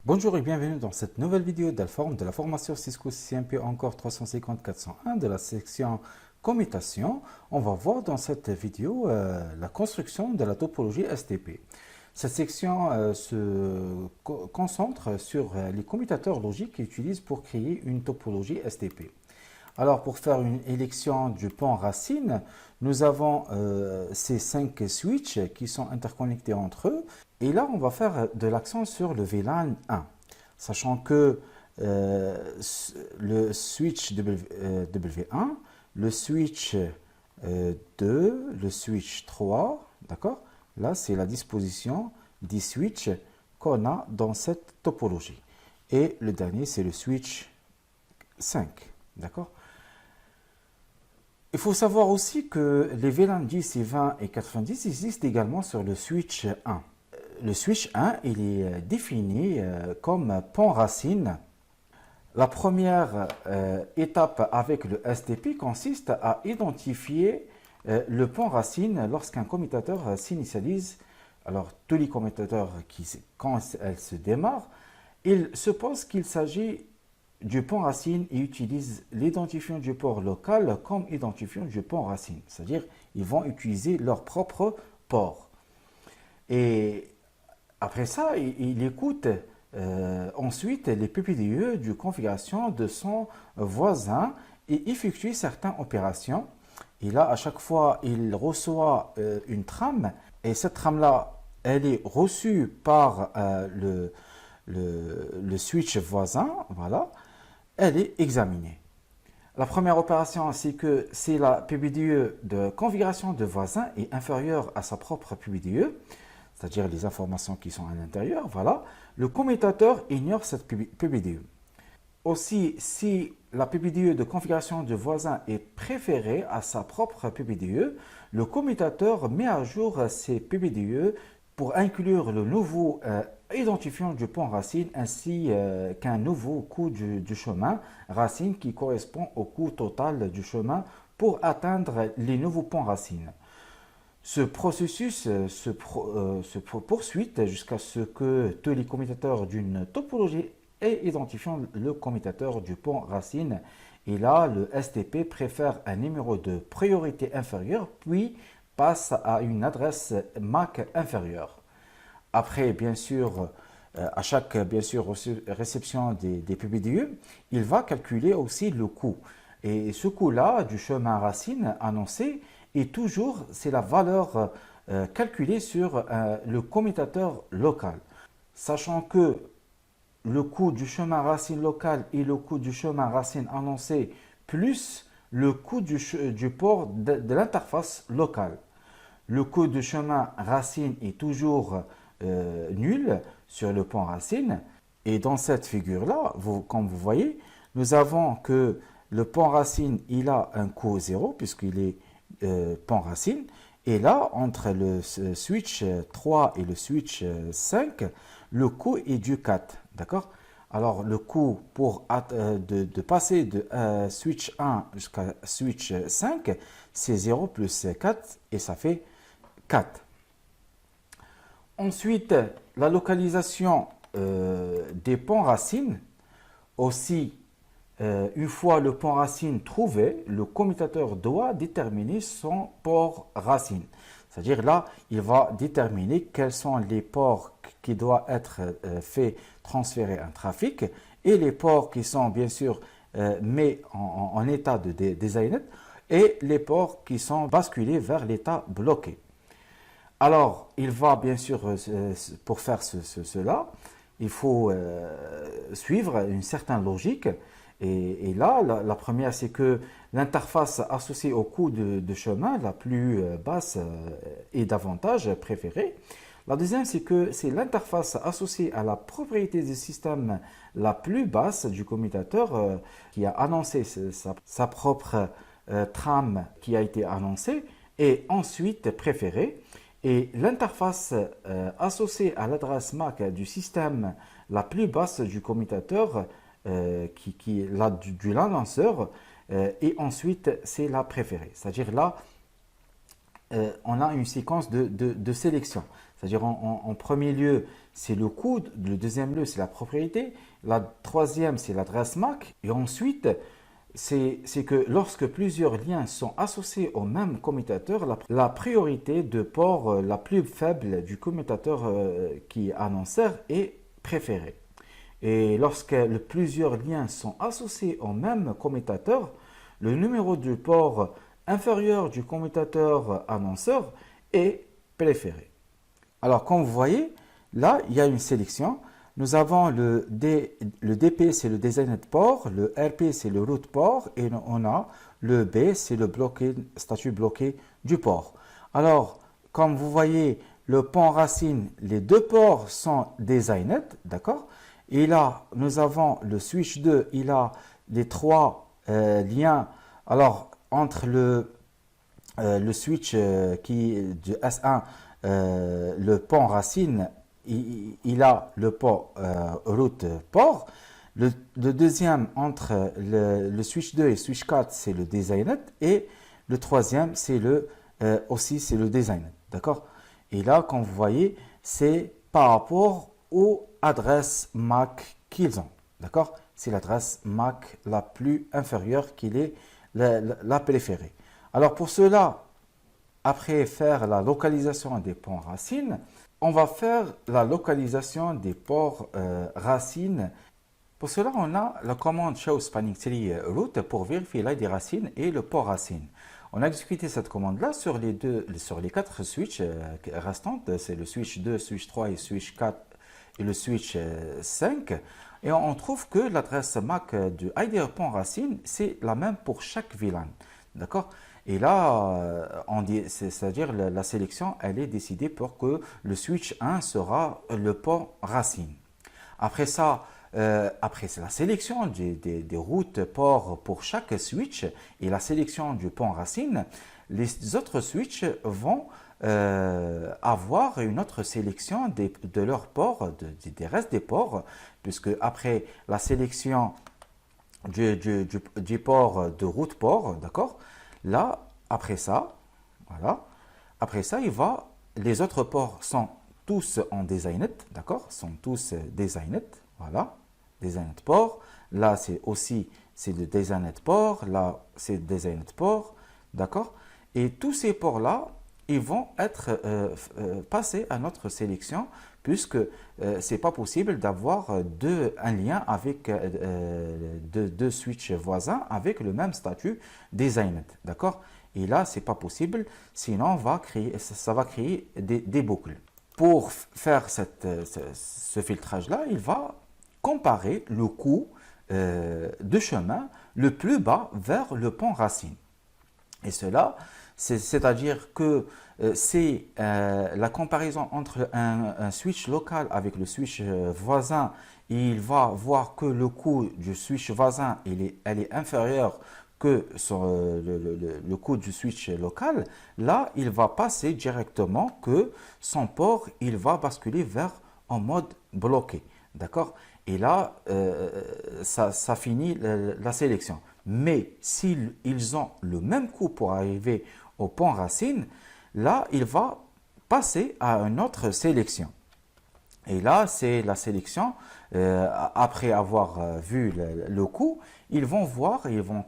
Bonjour et bienvenue dans cette nouvelle vidéo d'Alform de la formation Cisco CCNP encore 350-401 de la section commutation. On va voir dans cette vidéo la construction de la topologie STP. Cette section se concentre sur les commutateurs logiques qu'ils utilisent pour créer une topologie STP. Alors pour faire une élection du pont racine, nous avons ces 5 switches qui sont interconnectés entre eux. Et là, on va faire de l'accent sur le VLAN 1, sachant que le switch W1, le switch 2, le switch 3, d'accord? Là, c'est la disposition des switches qu'on a dans cette topologie. Et le dernier, c'est le switch 5, d'accord? Il faut savoir aussi que les VLAN 10 et 20 et 90 existent également sur le switch 1. Le switch 1, il est défini comme pont racine. La première étape avec le STP consiste à identifier le pont racine lorsqu'un commutateur s'initialise. Alors, tous les commutateurs, quand elles se démarrent, il suppose qu'il s'agit du pont racine et utilisent l'identifiant du port local comme identifiant du pont racine. C'est-à-dire, ils vont utiliser leur propre port. Et après ça, il écoute ensuite les PPDE de configuration de son voisin et effectue certaines opérations. Et là, à chaque fois, il reçoit une trame et cette trame-là, elle est reçue par le switch voisin. Voilà, elle est examinée. La première opération, c'est que si la PPDE de configuration de voisin est inférieure à sa propre PPDE, c'est-à-dire les informations qui sont à l'intérieur, voilà, le commutateur ignore cette PPDE. Aussi, si la PPDE de configuration de voisin est préférée à sa propre PPDE, le commutateur met à jour ces PPDE pour inclure le nouveau identifiant du pont racine ainsi qu'un nouveau coût du chemin racine qui correspond au coût total du chemin pour atteindre les nouveaux ponts racines. Ce processus se poursuit jusqu'à ce que tous les commutateurs d'une topologie aient identifié le commutateur du pont racine. Et là, le STP préfère un numéro de priorité inférieur, puis passe à une adresse MAC inférieure. Après, bien sûr, à chaque réception des PPDE, il va calculer aussi le coût. Et ce coût-là du chemin racine annoncé, et toujours, c'est la valeur calculée sur le commutateur local. Sachant que le coût du chemin racine local et le coût du chemin racine annoncé, plus le coût du port de l'interface locale. Le coût du chemin racine est toujours nul sur le pont racine. Et dans cette figure-là, comme vous voyez, nous avons que le pont racine, il a un coût 0 puisqu'il est pont racine. Et là, entre le switch 3 et le switch 5, le coût est du 4. D'accord? Alors, le coût pour de passer de switch 1 jusqu'à switch 5, c'est 0 plus 4 et ça fait 4. Ensuite, la localisation des ponts racines aussi. Une fois le pont racine trouvé, le commutateur doit déterminer son port racine. C'est-à-dire là, il va déterminer quels sont les ports qui doivent être transférer un trafic et les ports qui sont bien sûr mis en état de design et les ports qui sont basculés vers l'état bloqué. Alors, il va bien sûr, pour faire cela, il faut suivre une certaine logique. Et là, la première, c'est que l'interface associée au coût de chemin, la plus basse est davantage préférée. La deuxième, c'est que c'est l'interface associée à la propriété du système la plus basse du commutateur qui a annoncé sa propre trame qui a été annoncée et ensuite préférée. Et l'interface associée à l'adresse MAC du système la plus basse du commutateur qui est là du lanceur et ensuite c'est la préférée. C'est-à-dire là, on a une séquence de sélection. C'est-à-dire en premier lieu, c'est le coût, le deuxième lieu, c'est la propriété, la troisième, c'est l'adresse MAC, et ensuite, c'est que lorsque plusieurs liens sont associés au même commutateur, la priorité de port la plus faible du commutateur qui est annonceur est préférée. Et lorsque plusieurs liens sont associés au même commutateur, le numéro du port inférieur du commutateur annonceur est préféré. Alors, comme vous voyez, là, il y a une sélection. Nous avons le DP, c'est le Designated Port, le RP, c'est le Root Port, et on a le B, c'est le statut bloqué du port. Alors, comme vous voyez, le pont racine, les deux ports sont Designed, d'accord? Et là, nous avons le switch 2, il a les trois liens. Alors, entre le switch du S1, le pont racine, il a le port root port. Le deuxième, entre le switch 2 et le switch 4, c'est le Designed. Et le troisième, c'est aussi le Designed. D'accord? Et là, comme vous voyez, c'est par rapport aux adresses MAC qu'ils ont. D'accord? C'est l'adresse MAC la plus inférieure qui est la préférée. Alors pour cela, après faire la localisation des ports racines, on va faire la localisation des ports racines. Pour cela, on a la commande show spanning tree root pour vérifier l'ID racine et le port racine. On a exécuté cette commande-là sur les quatre switches restantes. C'est le switch 2, switch 3 et switch 4 et le switch 5. Et on trouve que l'adresse MAC du ID pont racine, c'est la même pour chaque VLAN. D'accord? Et là, c'est-à-dire la sélection, elle est décidée pour que le switch 1 sera le pont racine. Après ça, après la sélection des routes ports pour chaque switch et la sélection du pont racine, les autres switches vont avoir une autre sélection de leurs ports, des restes des ports, puisque après la sélection du port de route port, d'accord? Là, après ça, voilà, après ça, les autres ports sont tous en Designed, d'accord? Sont tous Designed, voilà, Designed port. Là, c'est le Designed port, là, c'est Designed port, d'accord? Et tous ces ports-là, ils vont être passés à notre sélection, puisque ce n'est pas possible d'avoir un lien avec deux switches voisins avec le même statut Designed, d'accord? Et là, ce n'est pas possible, sinon ça va créer des boucles. Pour faire ce filtrage-là, il va comparer le coût de chemin le plus bas vers le pont racine. Et cela, c'est-à-dire que c'est la comparaison entre un switch local avec le switch voisin. Il va voir que le coût du switch voisin elle est inférieure que le coût du switch local. Là, il va passer directement que son port, il va basculer en mode bloqué. D'accord? Et là, ça finit la sélection. Mais s'ils ont le même coût pour arriver au pont racine, là, il va passer à une autre sélection. Et là, c'est la sélection, après avoir vu le coût, ils vont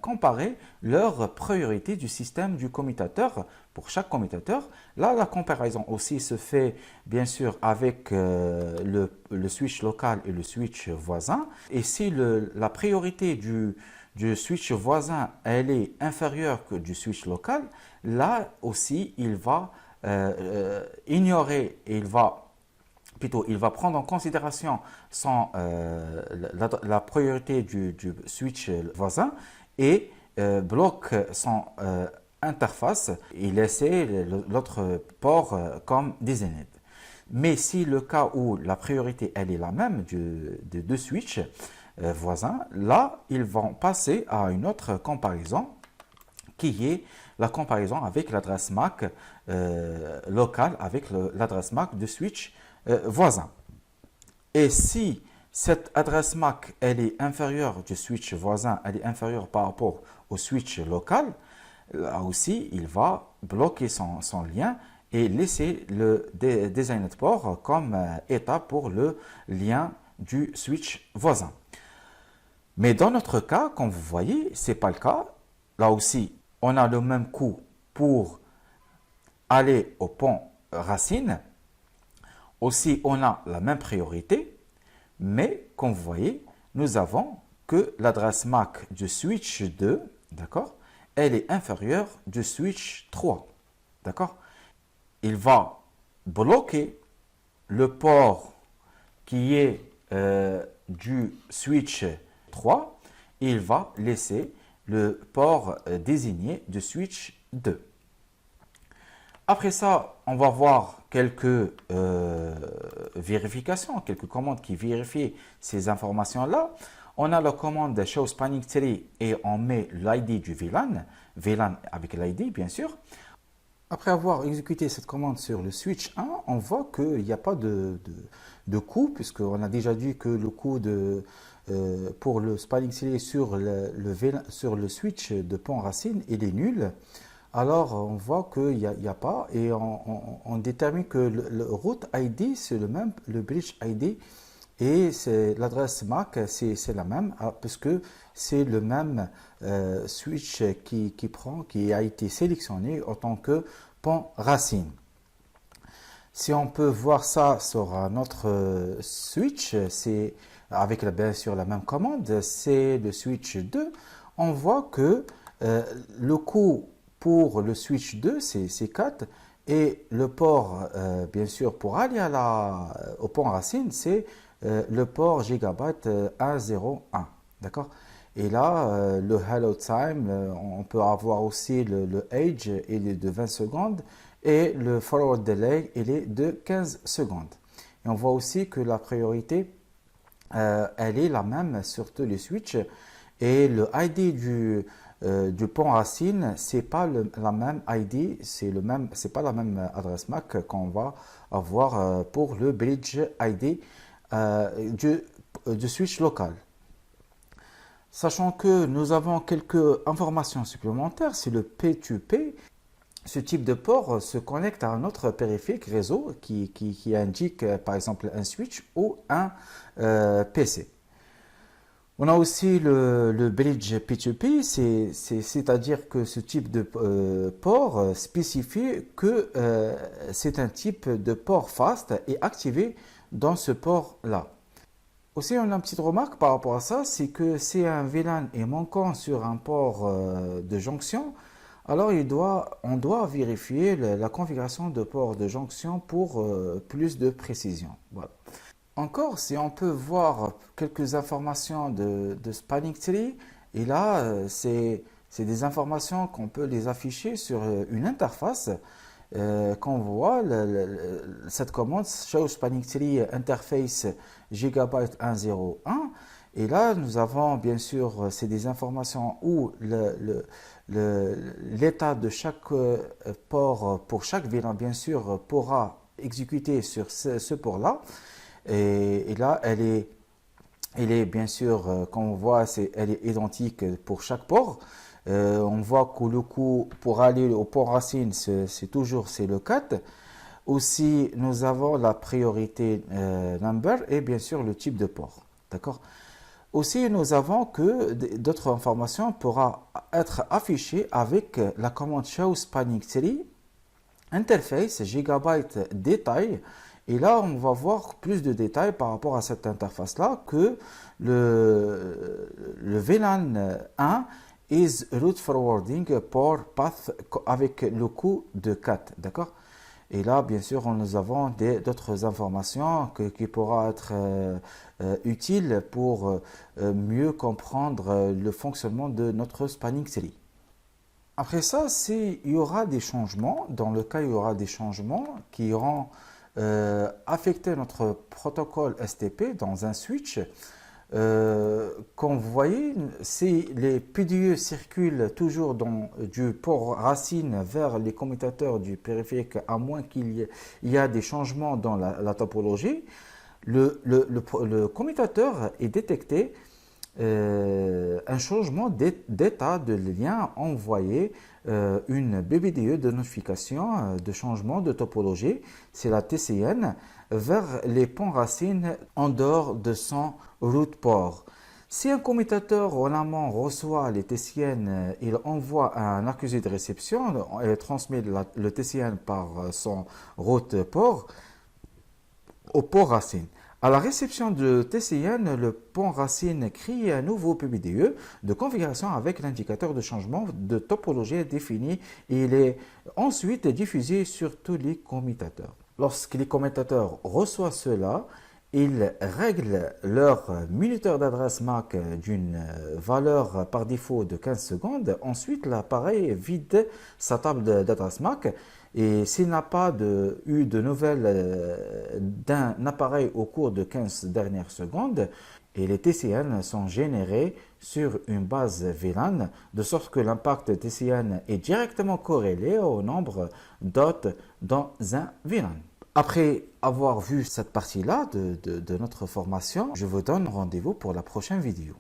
comparer leur priorité du système du commutateur pour chaque commutateur. Là, la comparaison aussi se fait bien sûr avec le switch local et le switch voisin. Et si la priorité du switch voisin, elle est inférieure que du switch local, là aussi, il va ignorer et il va prendre en considération la priorité du switch voisin et bloque son interface et laisser l'autre port comme Designed. Mais si le cas où la priorité elle est la même des deux switches voisins, là, ils vont passer à une autre comparaison qui est la comparaison avec l'adresse MAC locale avec l'adresse MAC de switch voisin. Et si cette adresse MAC elle est inférieure du switch voisin, elle est inférieure par rapport au switch local, là aussi il va bloquer son lien et laisser le designated port comme état pour le lien du switch voisin. Mais dans notre cas, comme vous voyez, ce n'est pas le cas. Là aussi, on a le même coût pour aller au pont racine. Aussi, on a la même priorité, mais comme vous voyez, nous avons que l'adresse MAC du switch 2, d'accord, elle est inférieure du switch 3, d'accord. Il va bloquer le port qui est du switch 3, et il va laisser le port désigné du switch 2. Après ça, on va voir quelques vérifications, quelques commandes qui vérifient ces informations-là. On a la commande show spanning tree et on met l'ID du VLAN, VLAN avec l'ID bien sûr. Après avoir exécuté cette commande sur le switch 1, on voit qu'il n'y a pas de coût, puisqu'on a déjà dit que le coût pour le spanning tree sur le switch de pont racine, il est nul. Alors, on voit qu'il n'y a pas, et on détermine que le route ID, c'est le même, le bridge ID, et l'adresse MAC, c'est la même, puisque c'est le même switch qui a été sélectionné en tant que pont racine. Si on peut voir ça sur notre switch, c'est avec bien sûr la même commande, c'est le switch 2, on voit que le coût pour le switch 2, c'est 4. Et le port, bien sûr, pour aller au pont racine, c'est le port Gigabyte 101. D'accord? Et là, le hello time, on peut avoir aussi le age, il est de 20 secondes. Et le forward delay, il est de 15 secondes. Et on voit aussi que la priorité, elle est la même sur tous les switches. Et le ID du pont racine, c'est pas la même ID, c'est pas la même adresse MAC qu'on va avoir pour le bridge ID du switch local. Sachant que nous avons quelques informations supplémentaires, c'est le P2P. Ce type de port se connecte à un autre périphérique réseau qui indique par exemple un switch ou un PC. On a aussi le bridge P2P, c'est-à-dire que ce type de port spécifie que c'est un type de port fast et activé dans ce port-là. Aussi, on a une petite remarque par rapport à ça, c'est que si un VLAN est manquant sur un port de jonction, alors on doit vérifier la configuration de port de jonction pour plus de précision. Voilà. Encore, si on peut voir quelques informations de spanning tree, et là, c'est des informations qu'on peut les afficher sur une interface. Quand on voit cette commande show spanning tree interface gigabyte 101, et là, nous avons bien sûr, c'est des informations où l'état de chaque port pour chaque VLAN, bien sûr, pourra exécuter sur ce port-là. Et là, elle est bien sûr, comme on voit, elle est identique pour chaque port. On voit que le coût pour aller au port racine, c'est le 4. Aussi, nous avons la priorité number et bien sûr le type de port. D'accord? Aussi, nous avons que d'autres informations pourront être affichées avec la commande show spanning tree interface gigabyte détail. Et là, on va voir plus de détails par rapport à cette interface-là que le VLAN 1 is route forwarding pour path avec le coût de 4. D'accord? Et là, bien sûr, nous avons d'autres informations qui pourraient être utiles pour mieux comprendre le fonctionnement de notre spanning tree. Après ça, il y aura des changements. Dans le cas, il y aura des changements qui iront affecter notre protocole STP dans un switch. Comme vous voyez, si les PDE circulent toujours du port racine vers les commutateurs du périphérique, à moins qu'il y ait des changements dans la topologie, le commutateur est détecté un changement d'état de lien envoyé, une BBDE de notification de changement de topologie, c'est la TCN, vers les ponts racines en dehors de son route port. Si un commutateur en amont reçoit les TCN, il envoie un accusé de réception et transmet le TCN par son route port au port racine. À la réception de TCN, le pont racine crée un nouveau PBDE de configuration avec l'indicateur de changement de topologie défini et il est ensuite diffusé sur tous les commutateurs. Lorsque les commutateurs reçoivent cela, ils règlent leur minuteur d'adresse MAC d'une valeur par défaut de 15 secondes. Ensuite, l'appareil vide sa table d'adresse MAC et s'il n'a pas eu de nouvelles d'un appareil au cours de 15 dernières secondes, et les TCN sont générés sur une base VLAN, de sorte que l'impact TCN est directement corrélé au nombre d'hôtes dans un VLAN. Après avoir vu cette partie-là de notre formation, je vous donne rendez-vous pour la prochaine vidéo.